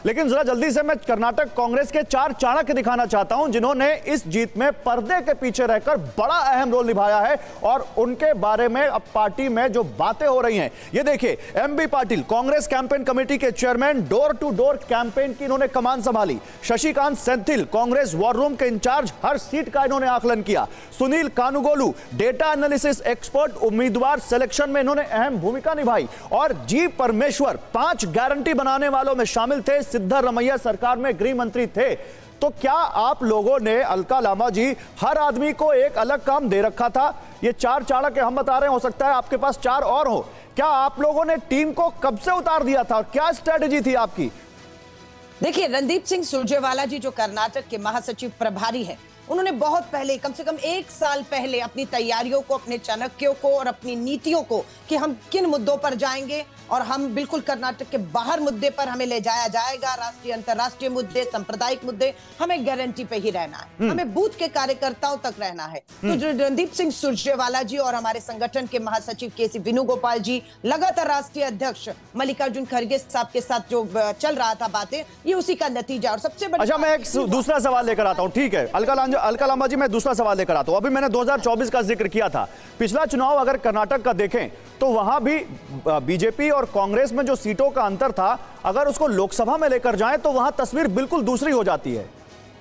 लेकिन जरा जल्दी से मैं कर्नाटक कांग्रेस के 4 चाणक्य दिखाना चाहता हूं जिन्होंने इस जीत में पर्दे के पीछे रहकर बड़ा अहम रोल निभाया है और उनके बारे में अब पार्टी में जो बातें हो रही हैं। ये देखिए, MB Patil Congress campaign committee के chairman, door to door campaign की इन्होंने कमान संभाली। शशिकांत सेंथिल कांग्रेस वॉर रूम के इंचार्ज, हर सीट का इन्होंने आकलन किया। Sunil Kanugolu data analysis expert, उम्मीदवार सिलेक्शन में इन्होंने अहम भूमिका निभाई। और जी परमेश्वर 5 गारंटी बनाने वालों में शामिल थे, सिद्धरामैया सरकार में गृह मंत्री थे। तो क्या आप लोगों ने, अलका लांबा जी, हर आदमी को एक अलग काम दे रखा था? ये 4 चाणक्य हम बता रहे हैं, हो सकता है आपके पास 4 और हो। क्या आप लोगों ने टीम को कब से उतार दिया था और क्या स्ट्रेटेजी थी आपकी? देखिए, रणदीप सिंह सुरजेवाला जी जो कर्नाटक के महासचिव प्रभारी हैं, उन्होंने बहुत पहले, कम से कम 1 साल पहले, अपनी तैयारियों को, अपने चाणक्यों को और अपनी नीतियों को कि हम किन मुद्दों पर जाएंगे और हम बिल्कुल कर्नाटक के बाहर मुद्दे पर हमें ले जाया जाएगा, राष्ट्रीय अंतरराष्ट्रीय मुद्दे, सांप्रदायिक मुद्दे, हमें गारंटी पे ही रहना है, हमें बूथ के कार्यकर्ताओं तक रहना है। तो जो रणदीप सिंह सुरजेवाला जी और हमारे संगठन के महासचिव केसी वेणुगोपाल जी, लगातार राष्ट्रीय अध्यक्ष मल्लिकार्जुन खड़गे साहब के साथ जो चल रहा था बातें, ये उसी का नतीजा। और सबसे बड़ी, अच्छा, मैं एक दूसरा सवाल लेकर आता हूं, ठीक है अलका लांबा जी, मैं दूसरा सवाल लेकर आता हूं। अभी मैंने 2024 का जिक्र किया था। पिछला चुनाव अगर कर्नाटक का देखें तो वहां भी बीजेपी और कांग्रेस में जो सीटों का अंतर था, अगर उसको लोकसभा में लेकर जाएं तो वहां तस्वीर बिल्कुल दूसरी हो जाती है।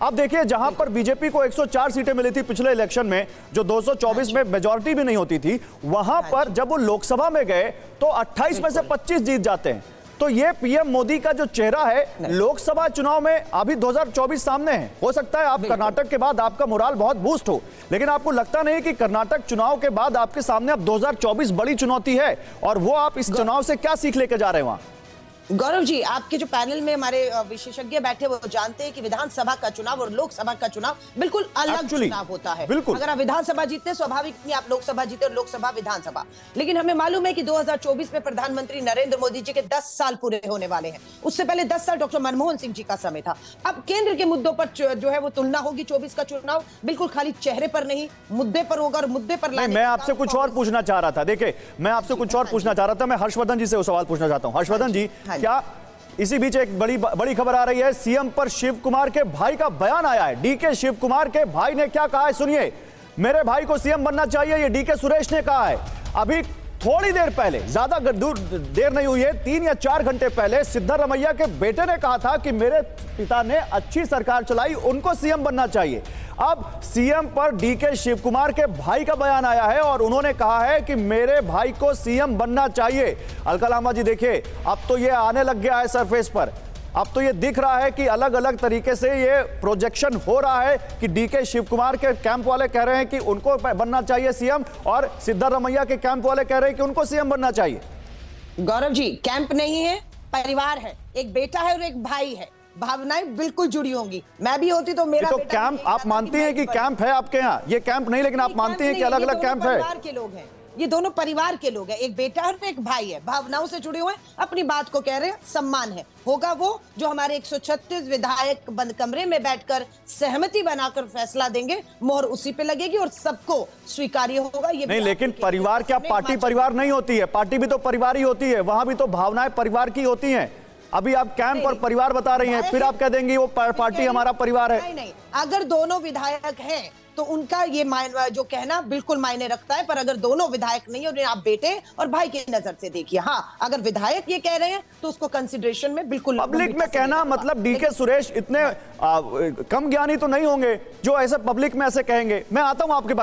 अब देखिए, जहां पर बीजेपी को 104 सीटें मिली थी पिछले इलेक्शन में, जो 224 में मेजॉरिटी भी नहीं होती थी, वहां पर जब वो लोकसभा में गए तो 28 में से 25 जीत जाते हैं। तो ये पीएम मोदी का जो चेहरा है लोकसभा चुनाव में अभी 2024 सामने है। हो सकता है आप कर्नाटक के बाद आपका मोराल बहुत बूस्ट हो, लेकिन आपको लगता नहीं कि कर्नाटक चुनाव के बाद आपके सामने अब 2024 बड़ी चुनौती है, और वो आप इस चुनाव से क्या सीख लेकर जा रहे हैं वहां? गौरव जी, आपके जो पैनल में हमारे विशेषज्ञ बैठे वो जानते हैं कि विधानसभा का चुनाव और लोकसभा का चुनाव बिल्कुल अलग चुनाव होता है। अगर आप विधानसभा जीतते, स्वाभाविक नहीं आप लोकसभा जीते, और लोकसभा विधानसभा। लेकिन हमें मालूम है कि 2024 में प्रधानमंत्री नरेंद्र मोदी जी के 10 साल पूरे होने वाले हैं। उससे पहले 10 साल डॉक्टर मनमोहन सिंह जी का समय था। अब केंद्र के मुद्दों पर जो है वो तुलना होगी। 24 का चुनाव बिल्कुल खाली चेहरे पर नहीं, मुद्दे पर होगा, और मुद्दे पर मैं आपसे कुछ और पूछना चाह रहा था। देखिए, मैं आपसे कुछ और पूछना चाह रहा था। मैं हर्षवर्धन जी से वो सवाल पूछना चाहता हूं। हर्षवर्धन जी, क्या इसी बीच एक बड़ी खबर आ रही है, सीएम पर शिव कुमार के भाई का बयान आया है। डीके शिव कुमार के भाई ने क्या कहा है, सुनिए। मेरे भाई को सीएम बनना चाहिए, ये डीके सुरेश ने कहा है। अभी थोड़ी देर पहले, ज्यादा देर नहीं हुई है, 3 या 4 घंटे पहले सिद्धरामैया के बेटे ने कहा था कि मेरे पिता ने अच्छी सरकार चलाई, उनको सीएम बनना चाहिए। अब सीएम पर डीके शिव कुमार के भाई का बयान आया है और उन्होंने कहा है कि मेरे भाई को सीएम बनना चाहिए। अलका लांबा जी, देखिए, अब तो ये आने लग गया है सरफेस पर। अब तो ये दिख रहा है कि अलग अलग तरीके से ये प्रोजेक्शन हो रहा है कि डीके शिव कुमार के कैंप वाले कह रहे हैं कि उनको बनना चाहिए सीएम, और सिद्धरामैया के कैंप वाले कह रहे हैं कि उनको सीएम बनना चाहिए। गौरव जी, कैंप नहीं है, परिवार है। एक बेटा है और एक भाई है। भावनाएं बिल्कुल जुड़ी होंगी। मैं भी होती तो मेरा तो कैंप, आप मानती हैं कि कैंप है आपके यहाँ? ये कैंप नहीं, लेकिन आप मानती हैं कि अलग अलग कैंप है? परिवार के लोग हैं, ये दोनों परिवार के लोग हैं। एक बेटा और एक भाई है, भावनाओं से जुड़े हुए, अपनी बात को कह रहे हैं, सम्मान है। होगा वो जो हमारे 136 विधायक बंद कमरे में बैठकर सहमति बनाकर फैसला देंगे, मोहर उसी पे लगेगी और सबको स्वीकार्य होगा। ये नहीं, लेकिन परिवार क्या पार्टी परिवार नहीं होती है? पार्टी भी तो परिवार ही होती है, वहां भी तो भावनाएं परिवार की होती हैं। अभी आप कैंप और परिवार बता रही हैं, फिर आप कह देंगी वो पार्टी हमारा परिवार है। नहीं, अगर दोनों विधायक हैं तो उनका ये जो कहना बिल्कुल मायने रखता है। पर अगर दोनों विधायक नहीं, और आप बेटे और भाई की नजर से देखिए, हाँ, अगर विधायक ये कह रहे हैं तो उसको कंसिडरेशन में बिल्कुल। पब्लिक में कहना मतलब डीके सुरेश इतने कम ज्ञानी तो नहीं होंगे जो ऐसे पब्लिक में ऐसे कहेंगे। मैं आता हूं आपके पास।